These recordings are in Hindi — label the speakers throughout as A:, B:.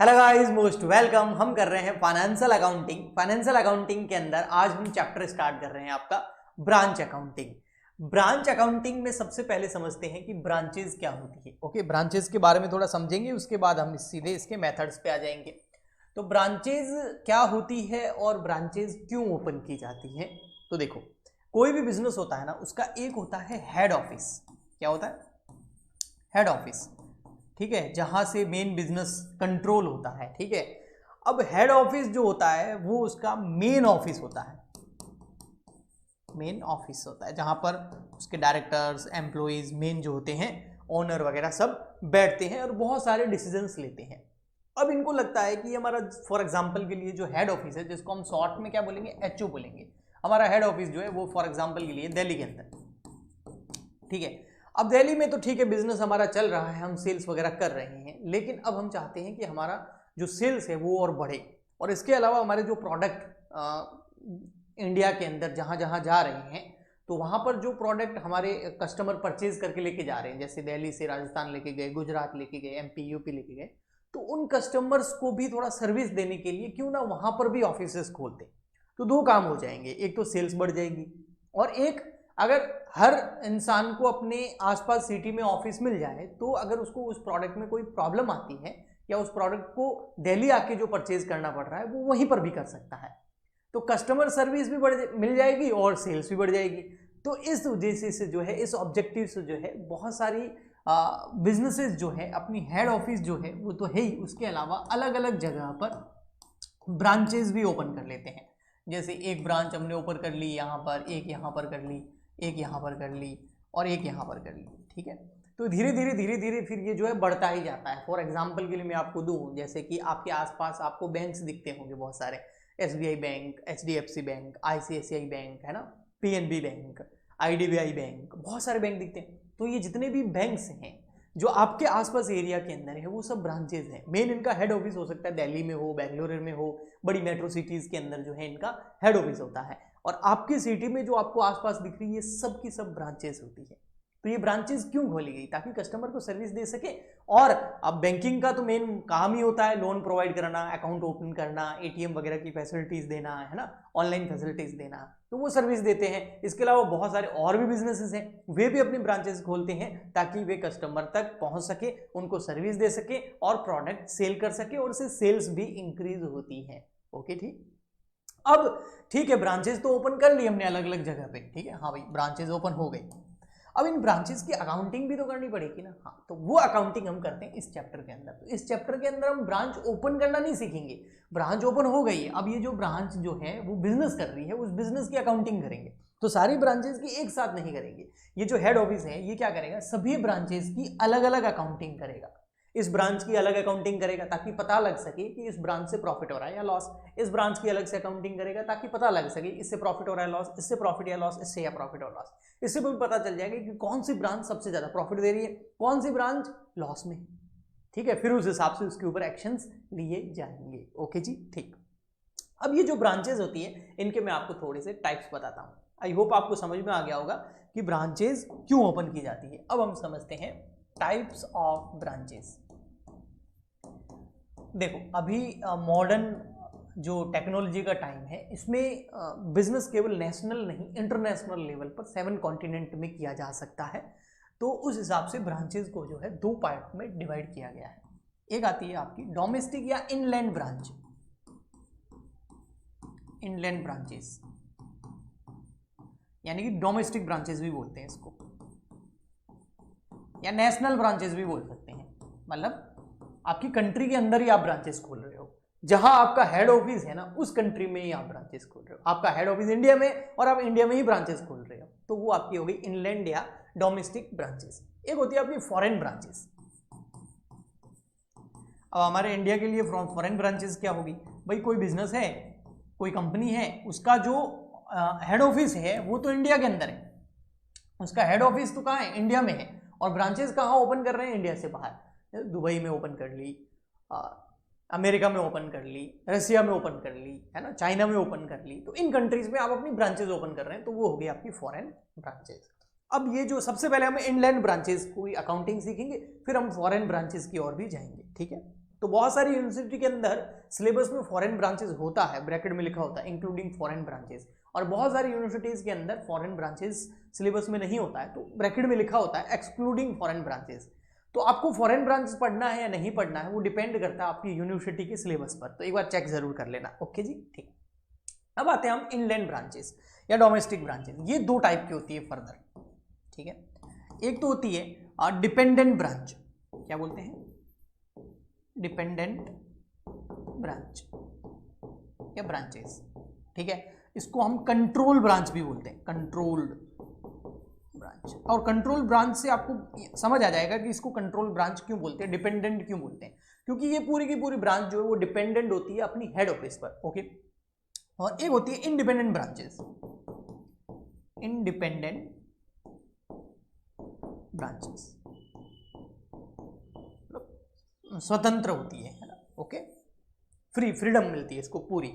A: Hello guys, most welcome. हम कर रहे हैं फाइनेंशियल अकाउंटिंग। फाइनेंशियल अकाउंटिंग के अंदर आज हम चैप्टर स्टार्ट कर रहे हैं आपका ब्रांच अकाउंटिंग। ब्रांच अकाउंटिंग में सबसे पहले समझते हैं कि ब्रांचेस क्या होती है। ओके, ब्रांचेस के बारे में थोड़ा समझेंगे, उसके बाद हम सीधे इसके मेथड्स पे आ जाएंगे। तो ब्रांचेस क्या होती है और ब्रांचेस क्यों ओपन की जाती है। तो देखो, कोई भी बिजनेस होता है ना, उसका एक होता है हेड ऑफिस। क्या होता है? Head office. ठीक है, जहां से मेन बिजनेस कंट्रोल होता है। ठीक है, अब हेड ऑफिस जो होता है वो उसका मेन ऑफिस होता है। मेन ऑफिस होता है जहां पर उसके डायरेक्टर्स, एम्प्लॉइज, मेन जो होते हैं, ओनर वगैरह सब बैठते हैं और बहुत सारे डिसीजंस लेते हैं। अब इनको लगता है कि हमारा, फॉर एग्जांपल के लिए जो हेड ऑफिस है, जिसको हम शॉर्ट में क्या बोलेंगे, एचओ बोलेंगे। हमारा हेड ऑफिस जो है वो फॉर एग्जांपल के लिए दिल्ली के अंदर। ठीक है, अब दिल्ली में तो ठीक है, बिजनेस हमारा चल रहा है, हम सेल्स वगैरह कर रहे हैं, लेकिन अब हम चाहते हैं कि हमारा जो सेल्स है वो और बढ़े, और इसके अलावा हमारे जो प्रोडक्ट इंडिया के अंदर जहां जहां जा रहे हैं, तो वहां पर जो प्रोडक्ट हमारे कस्टमर परचेज करके लेके जा रहे हैं, जैसे दिल्ली से राजस्थान लेके गए, गुजरात लेके गए, एमपी यूपी लेके गए, तो उन कस्टमर्स को भी थोड़ा सर्विस देने के लिए क्यों ना वहां पर भी ऑफिसेस खोलते। तो दो काम हो जाएंगे, एक तो सेल्स बढ़ जाएगी, और एक, अगर हर इंसान को अपने आसपास सिटी में ऑफिस मिल जाए, तो अगर उसको उस प्रोडक्ट में कोई प्रॉब्लम आती है या उस प्रोडक्ट को दिल्ली आके जो परचेज करना पड़ रहा है वो वहीं पर भी कर सकता है, तो कस्टमर सर्विस भी मिल जाएगी और सेल्स भी बढ़ जाएगी। तो इस उद्देश्य से जो है, इस ऑब्जेक्टिव से जो है, बहुत सारी बिजनेसेस जो है अपनी हेड ऑफिस जो है वो तो है ही, उसके अलावा अलग अलग जगह पर ब्रांचेस भी ओपन कर लेते हैं। जैसे एक ब्रांच हमने ओपन कर ली यहाँ पर, एक यहाँ पर कर ली, एक यहाँ पर कर ली, और एक यहाँ पर कर ली। ठीक है, तो धीरे धीरे फिर ये जो है बढ़ता ही जाता है। फॉर एग्जाम्पल के लिए मैं आपको दूं, जैसे कि आपके आसपास आपको बैंक्स दिखते होंगे बहुत सारे, SBI bank, HDFC bank, ICICI bank, है ना, पीएनबी बैंक, आईडीबीआई बैंक, बहुत सारे बैंक दिखते हैं। तो ये जितने भी बैंक्स हैं जो आपके आसपास एरिया के अंदर है, वो सब ब्रांचेज हैं। मेन इनका हेड ऑफिस हो सकता है दिल्ली में हो, बेंगलुरु में हो, बड़ी मेट्रो सिटीज के अंदर जो है इनका हेड ऑफिस होता है। और आपकी सिटी में जो आपको आसपास दिख रही है, ये सब की सब ब्रांचेस होती है। तो ये ब्रांचेस क्यों खोली गई? ताकि कस्टमर को सर्विस दे सके। और अब बैंकिंग का तो मेन काम ही होता है लोन प्रोवाइड कराना, अकाउंट ओपन करना, एटीएम वगैरह की फैसिलिटीज देना, है ना, ऑनलाइन फैसिलिटीज देना, तो वो सर्विस देते हैं। इसके अलावा बहुत सारे और भी बिजनेसेस हैं, वे भी अपनी ब्रांचेस खोलते हैं ताकि वे कस्टमर तक पहुंच सके, उनको सर्विस दे सके और प्रोडक्ट सेल कर सके, और उससे सेल्स भी इंक्रीज होती है। ओके, ठीक। अब ठीक है, ब्रांचेस तो ओपन कर ली हमने अलग अलग जगह पे। ठीक है, हाँ भाई, ब्रांचेस ओपन हो गई। अब इन ब्रांचेस की अकाउंटिंग भी तो करनी पड़ेगी ना। हाँ, तो वो अकाउंटिंग हम करते हैं इस चैप्टर के अंदर। तो इस चैप्टर के अंदर हम ब्रांच ओपन करना नहीं सीखेंगे। ब्रांच ओपन हो गई है, अब ये जो ब्रांच जो है वो बिजनेस कर रही है, उस बिजनेस की अकाउंटिंग करेंगे। तो सारी ब्रांचेस की एक साथ नहीं करेंगे। ये जो हेड ऑफिस है ये क्या करेगा, सभी ब्रांचेस की अलग अलग अकाउंटिंग करेगा। इस ब्रांच की अलग अकाउंटिंग करेगा ताकि पता लग सके कि इस ब्रांच से प्रॉफिट हो रहा है या लॉस। इस ब्रांच की अलग से अकाउंटिंग करेगा ताकि पता लग सके इससे प्रॉफिट हो रहा है, लॉस, इससे प्रॉफिट या लॉस, इससे या प्रॉफिट और लॉस। इससे भी पता चल जाएगा कि कौन सी ब्रांच सबसे ज्यादा प्रॉफिट दे रही है, कौन सी ब्रांच लॉस में। ठीक है, फिर उस हिसाब से उसके ऊपर एक्शंस लिए जाएंगे। ओके जी, ठीक। अब ये जो ब्रांचेस होती है, इनके मैं आपको थोड़े से टाइप्स बताता हूँ। आई होप आपको समझ में आ गया होगा कि ब्रांचेस क्यों ओपन की जाती है। अब हम समझते हैं टाइप्स ऑफ ब्रांचेस। देखो, अभी मॉडर्न जो टेक्नोलॉजी का टाइम है, इसमें बिजनेस केवल नेशनल नहीं, इंटरनेशनल लेवल पर 7 कॉन्टिनेंट में किया जा सकता है। तो उस हिसाब से ब्रांचेस को जो है 2 पार्ट में डिवाइड किया गया है। एक आती है आपकी डोमेस्टिक या इनलैंड ब्रांच। इनलैंड ब्रांचेस यानी कि डोमेस्टिक ब्रांचेस भी बोलते हैं इसको, या नेशनल ब्रांचेस भी बोल सकते हैं। मतलब आपकी कंट्री के अंदर ही आप ब्रांचेस खोल रहे हो, जहां आपका हेड ऑफिस है ना, उस कंट्री में ही आप ब्रांचेस खोल रहे हो। आपका हेड ऑफिस इंडिया में और आप इंडिया में ही ब्रांचेस खोल रहे हो, तो वो आपकी हो गई इनलैंड या डोमेस्टिक ब्रांचेस। एक होती है आपकी फॉरेन ब्रांचेस। अब हमारे इंडिया के लिए फॉरेन ब्रांचेस क्या होगी भाई? कोई बिजनेस है, कोई कंपनी है, उसका जो हेड ऑफिस है वो तो इंडिया के अंदर है, उसका हेड ऑफिस तो कहाँ है, इंडिया में है, और ब्रांचेस कहाँ ओपन कर रहे हैं, इंडिया से बाहर। दुबई में ओपन कर ली, अमेरिका में ओपन कर ली, रसिया में ओपन कर ली, है ना, चाइना में ओपन कर ली। तो इन कंट्रीज में आप अपनी ब्रांचेस ओपन कर रहे हैं, तो वो हो गई आपकी फॉरेन ब्रांचेस। अब ये जो सबसे पहले हम इनलैंड ब्रांचेस की अकाउंटिंग सीखेंगे, फिर हम फॉरेन ब्रांचेस की ओर भी जाएंगे। ठीक है, तो बहुत सारी यूनिवर्सिटी के अंदर सिलेबस में फॉरेन ब्रांचेस होता है, ब्रैकेट में लिखा होता है इंक्लूडिंग फॉरेन ब्रांचेस, और बहुत सारी यूनिवर्सिटीज के अंदर फॉरेन ब्रांचेस सिलेबस में नहीं होता है, तो ब्रैकेट में लिखा होता है एक्सक्लूडिंग फॉरेन ब्रांचेस। तो आपको फॉरेन ब्रांचेस पढ़ना है या नहीं पढ़ना है वो डिपेंड करता है आपकी यूनिवर्सिटी के सिलेबस पर, तो एक बार चेक जरूर कर लेना। ओके जी, ठीक। अब आते हैं हम इनलैंड ब्रांचेस या डोमेस्टिक ब्रांचेस। ये दो टाइप की होती है फर्दर, ठीक है। एक तो होती है डिपेंडेंट ब्रांच, क्या बोलते हैं, डिपेंडेंट ब्रांच या ब्रांचेस, ठीक है। इसको हम कंट्रोल ब्रांच भी बोलते हैं, कंट्रोल्ड ब्रांच। और कंट्रोल ब्रांच से आपको समझ आ जाएगा कि इसको कंट्रोल ब्रांच क्यों बोलते हैं, डिपेंडेंट क्यों बोलते हैं, क्योंकि ये पूरी की पूरी ब्रांच जो है वो डिपेंडेंट होती है अपनी हेड ऑफिस पर। ओके, और एक होती है इंडिपेंडेंट ब्रांचेस, इंडिपेंडेंट ब्रांचेस स्वतंत्र होती है ना। ओके, फ्रीडम मिलती है इसको पूरी।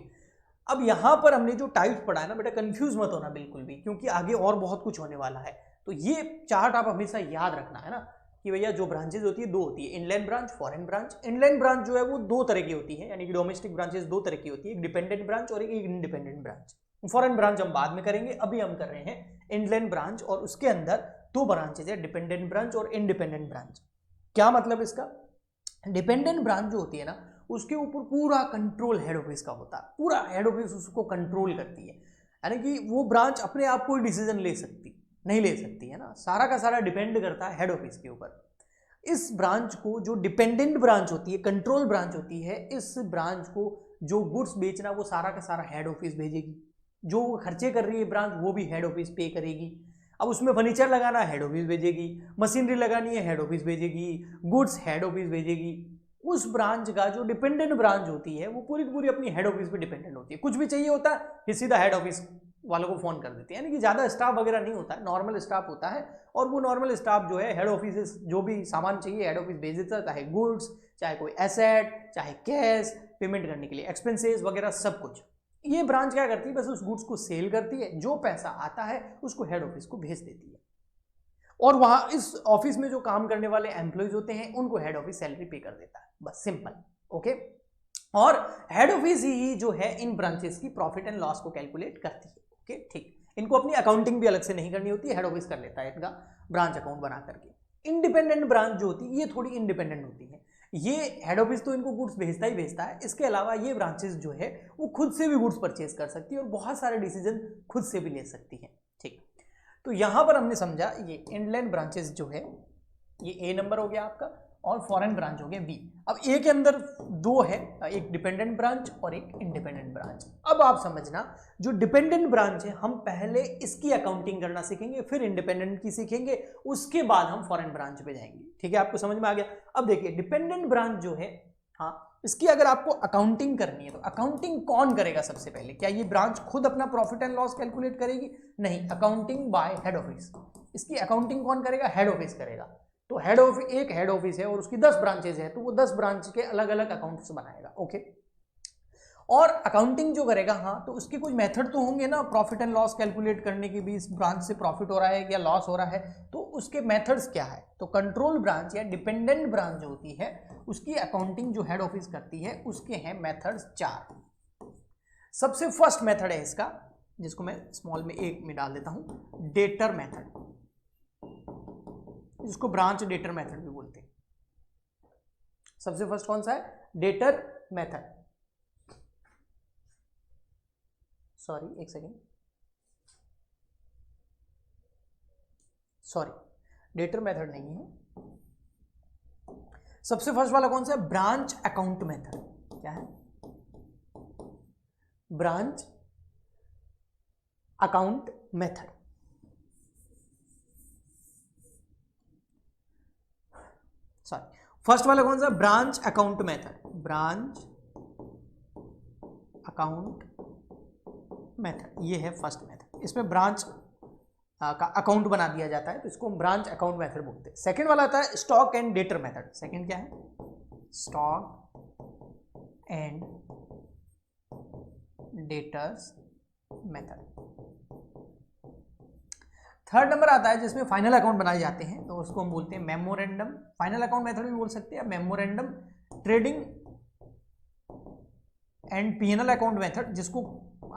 A: अब यहां पर हमने जो टाइप्स पढ़ा है ना बेटा, कंफ्यूज मत होना बिल्कुल भी, क्योंकि आगे और बहुत कुछ होने वाला है। तो ये चार्ट आप हमेशा याद रखना है ना कि भैया जो ब्रांचेस होती है दो होती है, inland branch, foreign branch. Inland branch जो है वो दो तरह की होती है, यानी कि डोमेस्टिक ब्रांचेस दो तरह की होती है, एक डिपेंडेंट ब्रांच और एक इंडिपेंडेंट ब्रांच। फॉरेन ब्रांच हम बाद में करेंगे, अभी हम कर रहे हैं इनलैंड ब्रांच, और उसके अंदर दो ब्रांचेस है, डिपेंडेंट ब्रांच और इंडिपेंडेंट ब्रांच। क्या मतलब इसका, डिपेंडेंट ब्रांच जो होती है ना उसके ऊपर पूरा कंट्रोल हेड ऑफिस का होता है, पूरा हेड ऑफिस उसको कंट्रोल करती है, यानी कि वो ब्रांच अपने आप कोई डिसीजन नहीं ले सकती है ना, सारा का सारा डिपेंड करता है हेड ऑफिस के ऊपर। इस ब्रांच को, जो डिपेंडेंट ब्रांच होती है, कंट्रोल ब्रांच होती है, इस ब्रांच को जो गुड्स बेचना वो सारा का सारा हेड ऑफिस भेजेगी, जो खर्चे कर रही है ब्रांच वो भी हेड ऑफिस पे करेगी। अब उसमें फर्नीचर लगाना है हेड ऑफिस भेजेगी, मशीनरी लगानी है हेड ऑफिस भेजेगी, गुड्स हेड ऑफिस भेजेगी। उस ब्रांच का जो डिपेंडेंट ब्रांच होती है वो पूरी की पूरी अपनी हेड ऑफिस पे डिपेंडेंट होती है। कुछ भी चाहिए होता है फिर सीधा हेड ऑफिस वालों को फोन कर देती है, यानी कि ज्यादा स्टाफ वगैरह नहीं होता है, नॉर्मल स्टाफ होता है, और वो नॉर्मल स्टाफ जो है हेड ऑफिस जो भी सामान चाहिए हेड ऑफिस भेज देता है, चाहे गुड्स, चाहे कोई एसेट, चाहे कैश पेमेंट करने के लिए, एक्सपेंसेस वगैरह सब कुछ। ये ब्रांच क्या करती है, बस उस गुड्स को सेल करती है, जो पैसा आता है उसको हेड ऑफिस को भेज देती है, और वहां इस ऑफिस में जो काम करने वाले एम्प्लॉइज होते हैं उनको हेड ऑफिस सैलरी पे कर देता है, बस सिंपल। ओके, और हेड ऑफिस ही जो है इन ब्रांचेस की प्रॉफिट एंड लॉस को कैलकुलेट करती है। ओके, ठीक। इनको अपनी अकाउंटिंग भी अलग से नहीं करनी होती है, हेड ऑफिस कर लेता है इनका ब्रांच अकाउंट बना करके। इंडिपेंडेंट ब्रांच जो होती है ये थोड़ी इंडिपेंडेंट होती है, ये हेड ऑफिस तो इनको गुड्स भेजता ही भेजता है, इसके अलावा ये ब्रांचेस जो है वो खुद से भी गुड्स परचेज कर सकती है और बहुत सारे डिसीजन खुद से भी ले सकती है। ठीक, तो यहां पर हमने समझा ये इनलैंड ब्रांचेस जो है ये ए नंबर हो गया आपका, और फॉरेन ब्रांच हो गया बी। अब ए के अंदर दो है, एक डिपेंडेंट ब्रांच और एक इंडिपेंडेंट ब्रांच। अब आप समझना, जो डिपेंडेंट ब्रांच है हम पहले इसकी अकाउंटिंग करना सीखेंगे, फिर इंडिपेंडेंट की सीखेंगे, उसके बाद हम फॉरेन ब्रांच पे जाएंगे। ठीक है, आपको समझ में आ गया। अब देखिए डिपेंडेंट ब्रांच जो है, हाँ, इसकी अगर आपको अकाउंटिंग करनी है तो अकाउंटिंग कौन करेगा सबसे पहले, क्या ये ब्रांच खुद अपना प्रॉफिट एंड लॉस कैलकुलेट करेगी? नहीं, अकाउंटिंग बाय हेड ऑफिस। इसकी अकाउंटिंग कौन करेगा? हेड ऑफिस करेगा। तो हेड ऑफिस, एक हेड ऑफिस है और उसकी 10 ब्रांचेस है, तो वो 10 ब्रांच के अलग अलग अकाउंट्स बनाएगा। ओके, और अकाउंटिंग जो करेगा, हाँ, तो उसके कुछ मेथड तो होंगे ना प्रॉफिट एंड लॉस कैलकुलेट करने के भी, इस ब्रांच से प्रॉफिट हो रहा है या लॉस हो रहा है, तो उसके मेथड्स क्या है? तो कंट्रोल ब्रांच या डिपेंडेंट ब्रांच जो होती है उसकी अकाउंटिंग जो हेड ऑफिस करती है उसके हैं मेथड्स 4। सबसे फर्स्ट मेथड है इसका, जिसको मैं स्मॉल में एक में डाल देता हूं, डेटर मेथड, जिसको ब्रांच डेटर मेथड भी बोलते हैं। सबसे फर्स्ट कौन सा है? Debtor method. सॉरी, एक सेकेंड, सॉरी, डेटर मेथड नहीं है। सबसे फर्स्ट वाला कौन सा है? Branch account method. क्या है? Branch account method. Sorry, first वाला कौन सा? Branch account method. Branch account method, ये है फर्स्ट मेथड। इसमें ब्रांच का अकाउंट बना दिया जाता है, तो इसको हम ब्रांच अकाउंट मेथड बोलते हैं। सेकंड वाला आता है stock and debtor method. Second क्या है? Stock and debtors method. Third number आता है जिसमें फाइनल अकाउंट बनाए जाते हैं, तो उसको हम बोलते हैं मेमोरेंडम। फाइनल अकाउंट मेथड भी बोल सकते हैं, memorandum trading and PNL account method, जिसको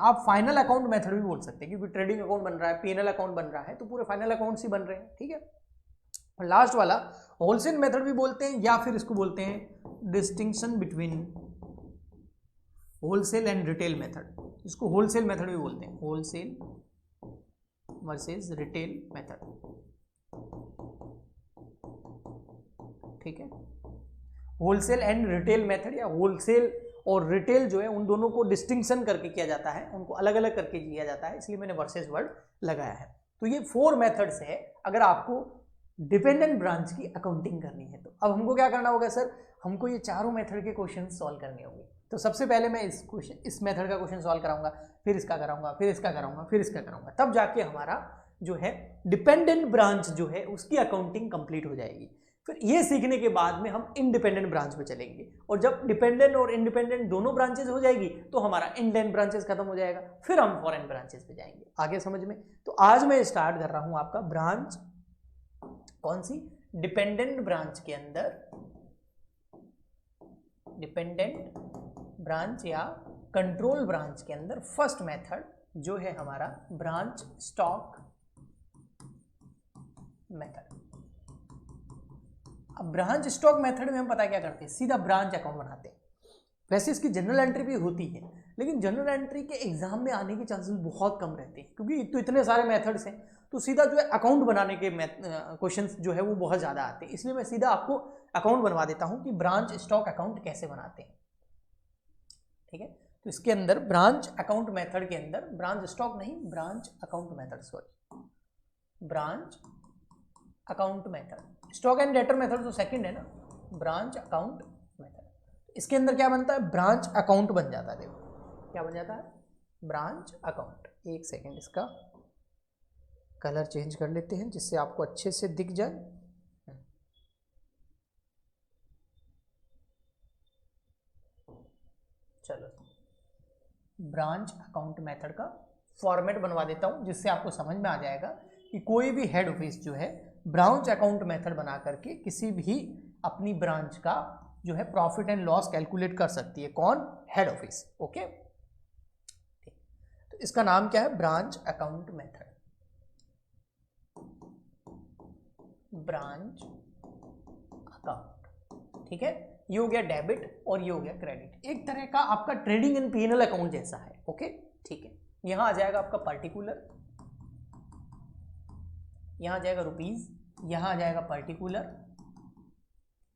A: आप फाइनल अकाउंट मेथड भी बोल सकते हैं, क्योंकि ट्रेडिंग अकाउंट बन रहा है, पीएनएल अकाउंट बन रहा है, तो पूरे फाइनल अकाउंट्स ही बन रहे हैं, ठीक है। लास्ट वाला होलसेल मेथड भी बोलते हैं, या फिर इसको बोलते हैं distinction between wholesale and retail method, इसको होलसेल मेथड भी बोलते हैं, होलसेल वर्सेस रिटेल मेथड, ठीक है। होलसेल एंड रिटेल मेथड, या होलसेल और रिटेल जो है उन दोनों को डिस्टिंक्शन करके किया जाता है, उनको अलग अलग करके किया जाता है, इसलिए मैंने वर्सेस वर्ड लगाया है। तो ये 4 मेथड्स है अगर आपको डिपेंडेंट ब्रांच की अकाउंटिंग करनी है। तो अब हमको क्या करना होगा सर, हमको ये चारों मेथड के क्वेश्चन सॉल्व करने होंगे। तो सबसे पहले मैं इस मेथड का क्वेश्चन सॉल्व कराऊंगा, फिर इसका कराऊंगा, फिर इसका कराऊंगा, फिर इसका कराऊंगा, तब जाके हमारा जो है डिपेंडेंट ब्रांच जो है उसकी अकाउंटिंग कंप्लीट हो जाएगी। फिर ये सीखने के बाद में हम इंडिपेंडेंट ब्रांच पे चलेंगे, और जब डिपेंडेंट और इंडिपेंडेंट दोनों ब्रांचेस हो जाएगी तो हमारा इंडियन ब्रांचेस खत्म हो जाएगा, फिर हम फॉरेन ब्रांचेस पे जाएंगे। आगे समझ में? तो आज मैं स्टार्ट कर रहा हूं आपका ब्रांच, कौन सी? डिपेंडेंट ब्रांच के अंदर, डिपेंडेंट ब्रांच या कंट्रोल ब्रांच के अंदर फर्स्ट मेथड जो है हमारा ब्रांच स्टॉक मेथड। अब ब्रांच स्टॉक मेथड में हम पता क्या करते हैं, सीधा ब्रांच अकाउंट बनाते हैं। वैसे इसकी जनरल एंट्री भी होती है, लेकिन जनरल एंट्री के एग्जाम में आने के चांसेस बहुत कम रहते हैं, क्योंकि तो इतने सारे मेथड्स हैं, तो सीधा जो है अकाउंट बनाने के क्वेश्चंस जो है वो बहुत ज़्यादा आते हैं। इसलिए मैं सीधा आपको अकाउंट बनवा देता हूँ कि ब्रांच स्टॉक अकाउंट कैसे बनाते हैं, ठीक है। तो इसके अंदर ब्रांच अकाउंट मेथड के अंदर, ब्रांच स्टॉक नहीं, branch account method, sorry, branch account method. Stock and debtor method तो सेकंड है ना, ब्रांच अकाउंट मेथड। इसके अंदर क्या बनता है, ब्रांच अकाउंट बन जाता है। देखो क्या बन जाता है, ब्रांच अकाउंट। एक सेकंड, इसका कलर चेंज कर लेते हैं जिससे आपको अच्छे से दिख जाए। चलो, ब्रांच अकाउंट मेथड का फॉर्मेट बनवा देता हूं, जिससे आपको समझ में आ जाएगा कि कोई भी हेड ऑफिस जो है ब्रांच अकाउंट मेथड बना करके किसी भी अपनी ब्रांच का जो है प्रॉफिट एंड लॉस कैलकुलेट कर सकती है। कौन? Head office. ओके, तो इसका नाम क्या है, branch account method, branch account, ठीक है। ये हो गया डेबिट और ये हो गया क्रेडिट, एक तरह का आपका ट्रेडिंग एंड पीएनएल अकाउंट जैसा है। ओके, ठीक है। यहां आ जाएगा आपका पर्टिकुलर, यहां आ जाएगा रुपीज, यहां आ जाएगा पर्टिकुलर,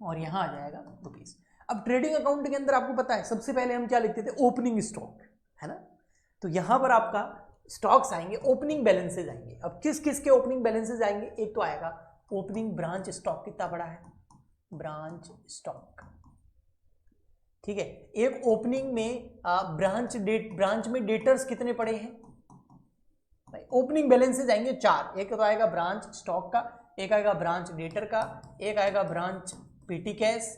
A: और यहां आ जाएगा रुपीज। अब ट्रेडिंग अकाउंट के अंदर आपको पता है सबसे पहले हम क्या लिखते थे, ओपनिंग स्टॉक, है ना। तो यहां पर आपका स्टॉक्स आएंगे, ओपनिंग बैलेंसेज आएंगे। अब किस किस के ओपनिंग बैलेंसेज आएंगे, एक तो आएगा ओपनिंग ब्रांच स्टॉक, कितना बड़ा है, ब्रांच स्टॉक, ठीक है। एक ओपनिंग में ब्रांच में डेटर्स कितने पड़े हैं, ओपनिंग बैलेंसेज आएंगे 4। एक तो आएगा ब्रांच स्टॉक का, एक आएगा ब्रांच डेटर का, एक आएगा ब्रांच पीटी कैश,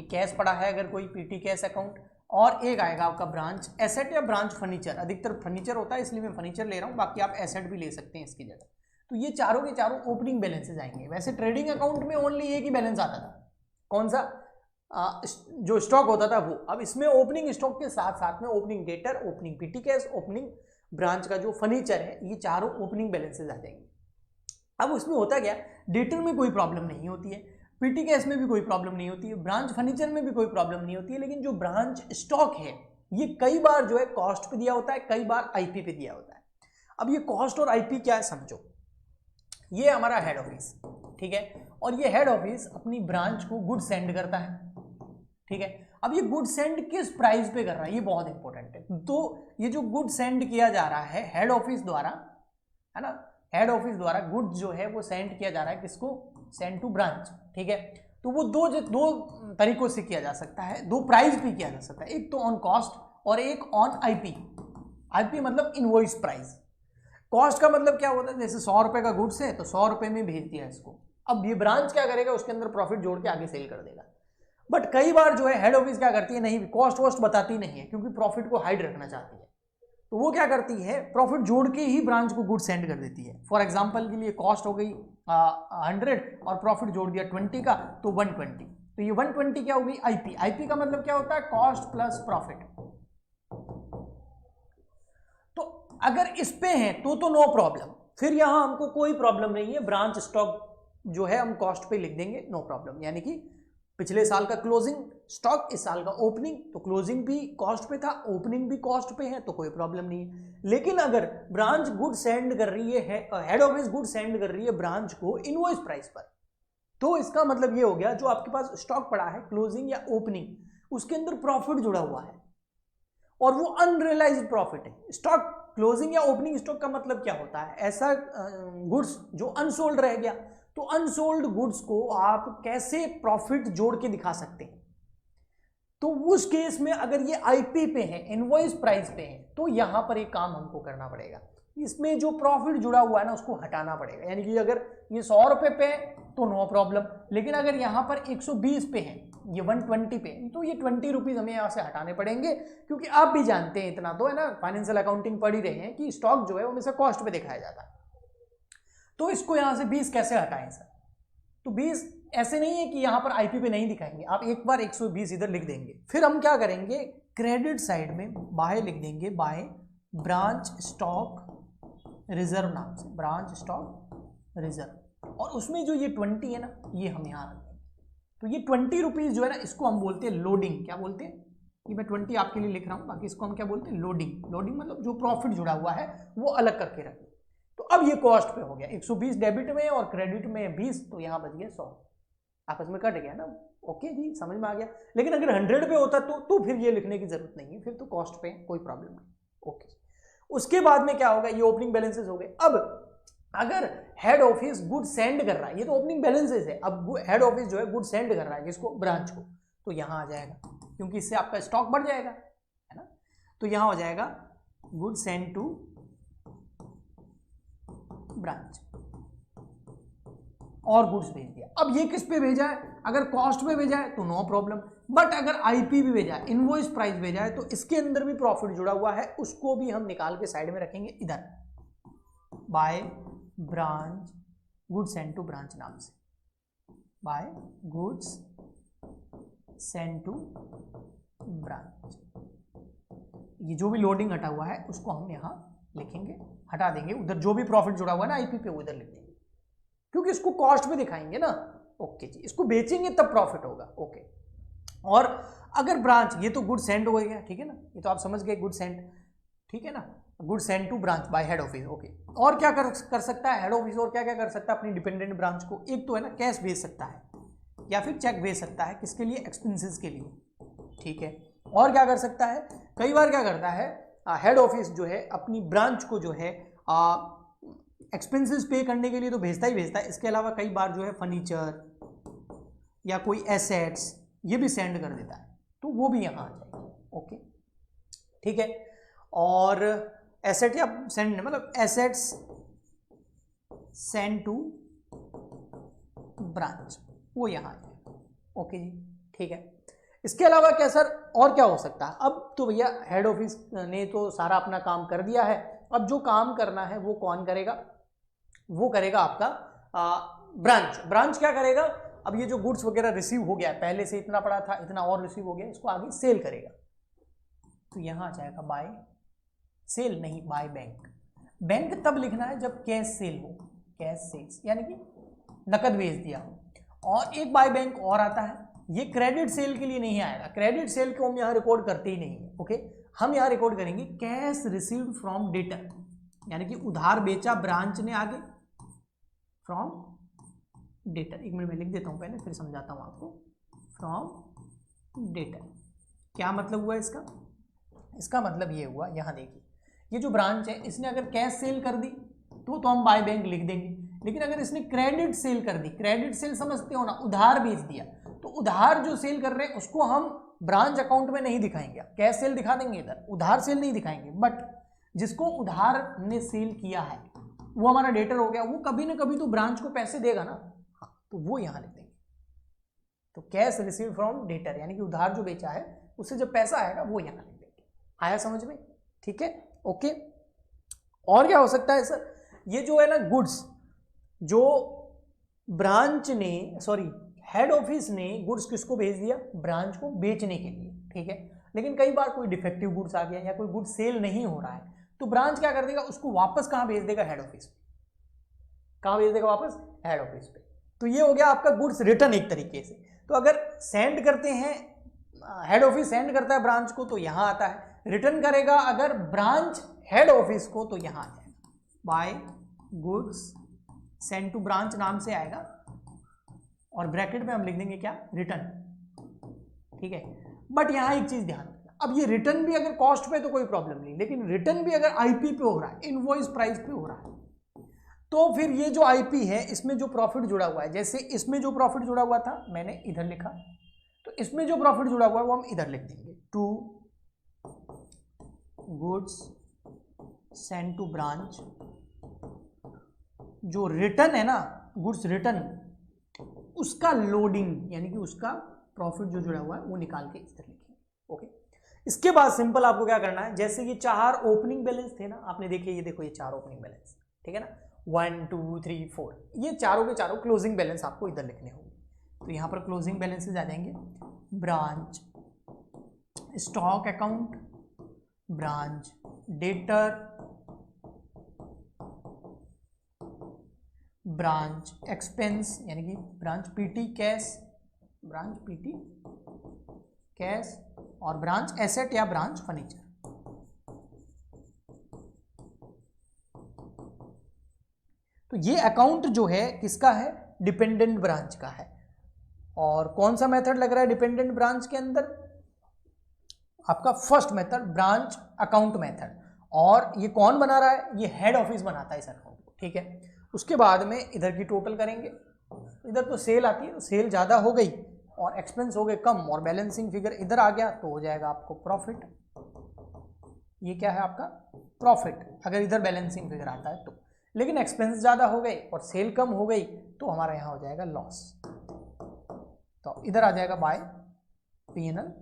A: कैश पड़ा है अगर कोई पीटी कैश अकाउंट, और एक आएगा आपका ब्रांच एसेट या ब्रांच फर्नीचर। अधिकतर फर्नीचर होता है इसलिए मैं फर्नीचर ले रहा हूं, बाकी आप एसेट भी ले सकते हैं इसकी जगह। तो ये चारों के चारों ओपनिंग बैलेंसेज आएंगे। वैसे ट्रेडिंग अकाउंट में ओनली एक ही बैलेंस आता था, कौन सा, जो स्टॉक होता था वो। अब इसमें ओपनिंग स्टॉक के साथ साथ में opening debtor, opening PT cash, opening branch का जो फर्नीचर है, ये चारों ओपनिंग बैलेंसेज आ जाएंगे। अब उसमें होता क्या, डेटर में कोई प्रॉब्लम नहीं होती है, पीटी कैश में भी कोई प्रॉब्लम नहीं होती है, ब्रांच फर्नीचर में भी कोई प्रॉब्लम नहीं होती है, लेकिन जो ब्रांच स्टॉक है ये कई बार जो है कॉस्ट पे दिया होता है, कई बार आईपी पे दिया होता है। अब ये कॉस्ट और आईपी क्या है समझो, ये हमारा हेड ऑफिस, ठीक है, और ये हेड ऑफिस अपनी ब्रांच को गुड सेंड करता है, ठीक है। अब ये गुड सेंड किस प्राइस पे कर रहा है, ये बहुत इंपॉर्टेंट है। तो ये जो गुड सेंड किया जा रहा है हेड ऑफिस द्वारा, है ना, हेड ऑफिस द्वारा गुड जो है वो सेंड किया जा रहा है किसको, सेंड टू ब्रांच, ठीक है। तो वो दो तरीकों से किया जा सकता है, दो प्राइस भी किया जा सकता है, एक तो ऑन कॉस्ट और एक ऑन आईपी। आईपी मतलब इनवॉइस प्राइस। कॉस्ट का मतलब क्या होता है, जैसे 100 रुपए का गुड्स है तो 100 रुपए में भेज दिया इसको। अब ये ब्रांच क्या करेगा, उसके अंदर प्रॉफिट जोड़ के आगे सेल कर देगा। बट कई बार जो है हेड ऑफिस क्या करती है, नहीं कॉस्ट वॉस्ट बताती नहीं है, क्योंकि प्रॉफिट को हाइड रखना चाहती है। तो वो क्या करती है, प्रॉफिट जोड़ के ही ब्रांच को गुड सेंड कर देती है। फॉर एग्जांपल के लिए कॉस्ट हो गई 100 और प्रॉफिट जोड़ दिया 20 का, तो 120, तो ये 120 क्या होगी आईपी। आईपी का मतलब क्या होता है कॉस्ट प्लस प्रॉफिट। तो अगर इस पे है तो नो प्रॉब्लम, फिर यहां हमको कोई प्रॉब्लम नहीं है, ब्रांच स्टॉक जो है हम कॉस्ट पे लिख देंगे, नो प्रॉब्लम। यानी कि पिछले साल का क्लोजिंग स्टॉक, इस साल का ओपनिंग, तो क्लोजिंग भी कॉस्ट पे था, ओपनिंग भी कॉस्ट पे है, तो कोई प्रॉब्लम नहीं है। लेकिन अगर ब्रांच गुड सेंड कर रही है, हेड ऑफिस गुड सेंड कर रही है ब्रांच को इनवॉइस प्राइस पर, तो इसका मतलब ये हो गया जो आपके पास स्टॉक पड़ा है क्लोजिंग या ओपनिंग, उसके अंदर प्रॉफिट जुड़ा हुआ है और वो अनरियलाइज्ड प्रॉफिट है। स्टॉक क्लोजिंग या ओपनिंग स्टॉक का मतलब क्या होता है, ऐसा गुड्स जो अनसोल्ड रह गया, तो अनसोल्ड गुड्स को आप कैसे प्रॉफिट जोड़ के दिखा सकते हैं। तो उस केस में अगर ये आईपी पे है, इनवॉइस प्राइस पे है, तो यहां पर एक काम हमको करना पड़ेगा, इसमें जो प्रॉफिट जुड़ा हुआ है ना उसको हटाना पड़ेगा। यानी कि अगर ये 100 रुपए पे है तो नो प्रॉब्लम, लेकिन अगर यहां पर 120 पे है, ये 120 पे, तो ये 20 रुपीज हमें यहां से हटाने पड़ेंगे, क्योंकि आप भी जानते हैं, इतना तो है ना, फाइनेंशियल अकाउंटिंग पढ़ ही रहे हैं कि स्टॉक जो है वो हमेशा कॉस्ट पे दिखाया जाता है। तो इसको यहां से 20 कैसे हटाएं सर, तो 20 ऐसे नहीं है कि यहां पर आईपी पे नहीं दिखाएंगे, आप एक बार 120 इधर लिख देंगे। फिर हम क्या करेंगे, क्रेडिट साइड में बाय लिख देंगे, बाय ब्रांच स्टॉक रिजर्व नाम से, ब्रांच स्टॉक रिजर्व, और उसमें जो ये 20 है ना, ये हम यहां रख देंगे। तो ये 20 रुपीज जो है ना, इसको हम बोलते हैं लोडिंग। क्या बोलते हैं, ये मैं 20 आपके लिए लिख रहा हूं, बाकी इसको हम क्या बोलते हैं, लोडिंग। लोडिंग मतलब जो प्रॉफिट जुड़ा हुआ है वो अलग करके रखें। तो अब ये कॉस्ट पे हो गया, 120 डेबिट में और क्रेडिट में 20, तो यहां बच गया 100, आपस में कट गया ना। ओके जी, समझ में आ गया। लेकिन अगर 100 पे होता तो फिर ये लिखने की जरूरत नहीं है, फिर तो कॉस्ट पे कोई प्रॉब्लम नहीं। ओके, उसके बाद में क्या होगा, ये ओपनिंग बैलेंसेस हो गए। अब अगर हेड ऑफिस गुड सेंड कर रहा है, ये तो ओपनिंग बैलेंसेस है, अब हेड ऑफिस जो है गुड सेंड कर रहा है किसको, ब्रांच को, तो यहां आ जाएगा, क्योंकि इससे आपका स्टॉक बढ़ जाएगा, है ना। तो यहां हो जाएगा गुड सेंड टू ब्रांच और गुड्स भेज दिया। अब ये किस पे भेजा है, अगर कॉस्ट पे भेजा है तो नो प्रॉब्लम, बट अगर आईपी भी भेजा है, इनवॉइस प्राइस भेजा है, तो इसके अंदर भी प्रॉफिट जुड़ा हुआ है, उसको भी हम निकाल के साइड में रखेंगे इधर, by branch goods send to branch नाम से, by goods send to branch. ये जो भी लोडिंग हटा हुआ है उसको हम यहां लिखेंगे, हटा देंगे, उधर जो भी प्रॉफिट जुड़ा हुआ है ना आईपी पे, वो इधर लिख देंगे, क्योंकि इसको कॉस्ट में दिखाएंगे ना। ओके जी, इसको बेचेंगे तब प्रॉफिट होगा। ओके, और अगर ब्रांच, ये तो गुड सेंड हो गया, ठीक है ना, ये तो आप समझ गए गुड सेंड, ठीक है ना, good send to branch by head office. Okay, और क्या कर सकता है हेड ऑफिस, और क्या क्या कर सकता है अपनी डिपेंडेंट ब्रांच को, एक तो है ना कैश भेज सकता है या फिर चेक भेज सकता है, किसके लिए, एक्सपेंसेस के लिए, ठीक है। और क्या कर सकता है, कई बार क्या करता है हेड ऑफिस जो है अपनी ब्रांच को जो है एक्सपेंसेस पे करने के लिए तो भेजता ही भेजता है, इसके अलावा कई बार जो है फर्नीचर या कोई एसेट्स ये भी सेंड कर देता है, तो वो भी यहाँ आ जाएगा। ओके, ठीक है। और एसेट या सेंड मतलब एसेट्स सेंड टू ब्रांच, वो यहाँ आ जाएगा। ओके जी, ठीक है। इसके अलावा क्या सर और क्या हो सकता है, अब तो भैया हेड ऑफिस ने तो सारा अपना काम कर दिया है, अब जो काम करना है वो कौन करेगा, वो करेगा आपका ब्रांच। ब्रांच क्या करेगा, अब ये जो गुड्स वगैरह रिसीव हो गया, पहले से इतना पड़ा था, इतना और रिसीव हो गया, इसको आगे सेल करेगा, तो यहां आ जाएगा बाय सेल, नहीं बाय बैंक। बैंक तब लिखना है जब कैश सेल हो, कैश सेल्स यानी कि नकद भेज दिया हो। और एक बाय बैंक और आता है, ये क्रेडिट सेल के लिए नहीं आएगा, क्रेडिट सेल को हम यहाँ रिकॉर्ड करते ही नहीं है। ओके, हम यहाँ रिकॉर्ड करेंगे कैश रिसीव्ड फ्रॉम डेटर, यानी कि उधार बेचा ब्रांच ने आगे फ्रॉम डेटर। एक मिनट में लिख देता हूँ पहले, फिर समझाता हूँ आपको। फ्रॉम डेटर क्या मतलब हुआ इसका, इसका मतलब ये हुआ, यहाँ देखिए ये जो ब्रांच है इसने अगर कैश सेल कर दी तो हम बाय बैंक लिख देंगे, लेकिन अगर इसने क्रेडिट सेल कर दी, क्रेडिट सेल समझते हो ना, उधार बेच दिया, तो उधार जो सेल कर रहे हैं उसको हम ब्रांच अकाउंट में नहीं दिखाएंगे, कैश सेल दिखा देंगे इधर, उधार सेल नहीं दिखाएंगे। बट जिसको उधार ने सेल किया है वो हमारा डेटर हो गया, वो कभी ना कभी तो ब्रांच को पैसे देगा ना, हाँ, तो वो यहां लिख देंगे। तो कैश रिसीव फ्रॉम डेटर यानी कि उधार जो बेचा है उससे जब पैसा आएगा वो यहां लिख देंगे। आया समझ में, ठीक है। ओके, और क्या हो सकता है सर, ये जो है ना गुड्स जो ब्रांच ने, सॉरी हेड ऑफिस ने गुड्स किसको भेज दिया, ब्रांच को बेचने के लिए, ठीक है। लेकिन कई बार कोई डिफेक्टिव गुड्स आ गया या कोई गुड्स सेल नहीं हो रहा है, तो ब्रांच क्या कर देगा, उसको वापस कहाँ भेज देगा, हेड ऑफिस पे। कहाँ भेज देगा वापस, हेड ऑफिस पे। तो ये हो गया आपका गुड्स रिटर्न एक तरीके से। तो अगर सेंड करते हैं, हेड ऑफिस सेंड करता है ब्रांच को तो यहाँ आता है, रिटर्न करेगा अगर ब्रांच हेड ऑफिस को तो यहाँ आ जाएगा, by goods send to branch नाम से आएगा, और ब्रैकेट में हम लिख देंगे क्या, रिटर्न, ठीक है। बट यहाँ एक चीज ध्यान रखना, अब ये रिटर्न भी अगर कॉस्ट पे तो कोई प्रॉब्लम नहीं, लेकिन रिटर्न भी अगर आईपी पे हो रहा है, इनवॉइस प्राइस पे हो रहा है, तो फिर ये जो आईपी है इसमें जो प्रॉफिट जुड़ा हुआ है, जैसे इसमें जो प्रॉफिट जुड़ा हुआ था मैंने इधर लिखा, तो इसमें जो प्रॉफिट जुड़ा हुआ है वो हम इधर लिख देंगे, to goods send to branch. जो रिटर्न है ना, गुड्स रिटर्न, उसका लोडिंग यानी कि उसका प्रॉफिट जो जुड़ा हुआ है वो निकाल के इधर लिखेंगे, ओके। इसके बाद सिंपल आपको क्या करना है, जैसे ये 4 ओपनिंग बैलेंस थे ना, आपने देखे, ये देखो ये 4 ओपनिंग बैलेंस, ठीक है ना, 1 2 3 4, ये चारों के चारों क्लोजिंग बैलेंस आपको इधर लिखने होंगे। तो यहाँ पर क्लोजिंग बैलेंसेस आ जाएंगे, branch stock account, branch debtor, branch expense यानी कि branch PT cash, branch PT cash, और ब्रांच एसेट या ब्रांच फर्नीचर। तो ये अकाउंट जो है किसका है, डिपेंडेंट ब्रांच का है। और कौन सा मेथड लग रहा है डिपेंडेंट ब्रांच के अंदर, आपका first method branch account method. और ये कौन बना रहा है, ये हेड ऑफिस बनाता है इस अकाउंट को, ठीक है। उसके बाद में इधर की टोटल करेंगे, इधर तो सेल आती है, तो सेल ज़्यादा हो गई और एक्सपेंस हो गए कम, और बैलेंसिंग फिगर इधर आ गया तो हो जाएगा आपको प्रॉफिट। ये क्या है आपका प्रॉफिट, अगर इधर बैलेंसिंग फिगर आता है तो। लेकिन एक्सपेंस ज़्यादा हो गए और सेल कम हो गई तो हमारा यहाँ हो जाएगा लॉस, तो इधर आ जाएगा बाय पीएनएल,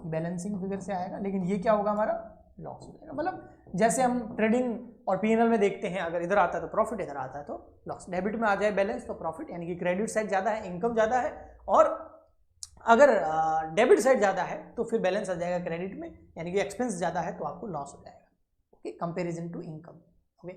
A: बैलेंसिंग फिगर से आएगा, लेकिन ये क्या होगा हमारा लॉस हो जाएगा। मतलब जैसे हम ट्रेडिंग और पीएनएल में देखते हैं, अगर इधर आता है तो प्रॉफिट, इधर आता है तो लॉस। डेबिट में आ जाए बैलेंस तो प्रॉफिट, यानी कि क्रेडिट साइड ज़्यादा है, इनकम ज़्यादा है, और अगर डेबिट साइड ज़्यादा है तो फिर बैलेंस आ जाएगा क्रेडिट में, यानी कि एक्सपेंस ज़्यादा है तो आपको लॉस हो जाएगा, okay, comparison to income, okay.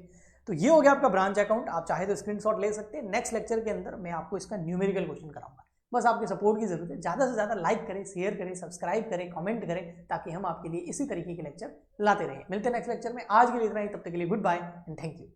A: तो ये हो गया आपका ब्रांच अकाउंट। आप चाहे तो स्क्रीनशॉट ले सकते हैं। नेक्स्ट लेक्चर के अंदर मैं आपको इसका न्यूमेरिकल क्वेश्चन कराऊंगा। बस आपके सपोर्ट की जरूरत है, ज़्यादा से ज़्यादा लाइक करें, शेयर करें, सब्सक्राइब करें, कमेंट करें, ताकि हम आपके लिए इसी तरीके के लेक्चर लाते रहें। मिलते हैं नेक्स्ट लेक्चर में। आज के लिए इतना ही, तब तक के लिए good bye and thank you.